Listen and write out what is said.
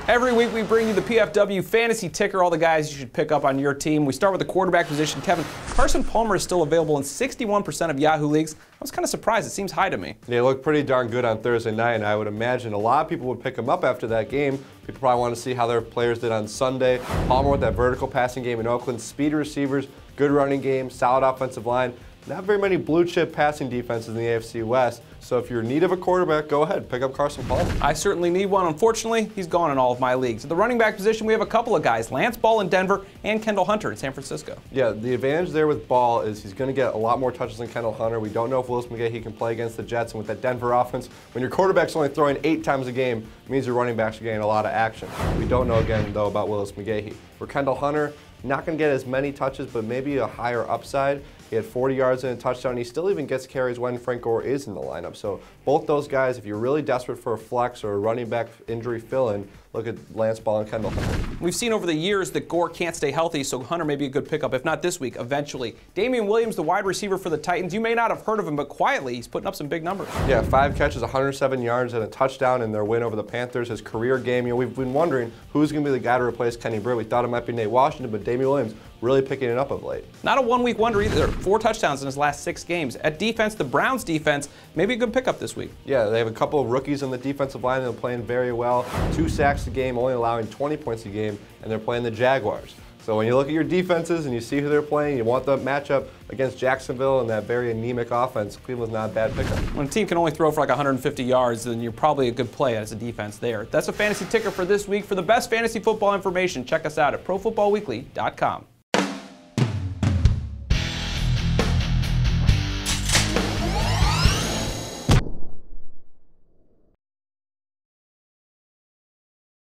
Every week we bring you the PFW Fantasy Ticker, all the guys you should pick up on your team. We start with the quarterback position. Kevin, Carson Palmer is still available in 61% of Yahoo leagues. I was kind of surprised. It seems high to me. They looked pretty darn good on Thursday night, and I would imagine a lot of people would pick him up after that game. People probably want to see how their players did on Sunday. Palmer with that vertical passing game in Oakland, speed receivers, good running game, solid offensive line. Not very many blue-chip passing defenses in the AFC West, so if you're in need of a quarterback, go ahead, pick up Carson Palmer. I certainly need one. Unfortunately, he's gone in all of my leagues. At the running back position, we have a couple of guys, Lance Ball in Denver and Kendall Hunter in San Francisco. Yeah, the advantage there with Ball is he's going to get a lot more touches than Kendall Hunter. We don't know if Willis McGahee can play against the Jets, and with that Denver offense, when your quarterback's only throwing 8 times a game, it means your running backs are getting a lot of action. We don't know again, though, about Willis McGahee. For Kendall Hunter, not going to get as many touches, but maybe a higher upside. He had 40 yards and a touchdown. He still even gets carries when Frank Gore is in the lineup. So both those guys, if you're really desperate for a flex or a running back injury fill-in, look at Lance Ball and Kendall Hunter. We've seen over the years that Gore can't stay healthy, so Hunter may be a good pickup, if not this week, eventually. Damian Williams, the wide receiver for the Titans, you may not have heard of him, but quietly he's putting up some big numbers. Yeah, 5 catches, 107 yards, and a touchdown in their win over the Panthers, his career game. You know, we've been wondering who's going to be the guy to replace Kenny Britt. We thought it might be Nate Washington, but Damian Williams really picking it up of late. Not a one-week wonder either. 4 touchdowns in his last 6 games. At defense, the Browns defense, maybe a good pickup this week. Yeah, they have a couple of rookies on the defensive line that are playing very well. 2 sacks a game, only allowing 20 points a game, and they're playing the Jaguars. So when you look at your defenses and you see who they're playing, you want the matchup against Jacksonville and that very anemic offense. Cleveland's not a bad pickup. When a team can only throw for like 150 yards, then you're probably a good play as a defense there. That's a fantasy ticker for this week. For the best fantasy football information, check us out at ProFootballWeekly.com.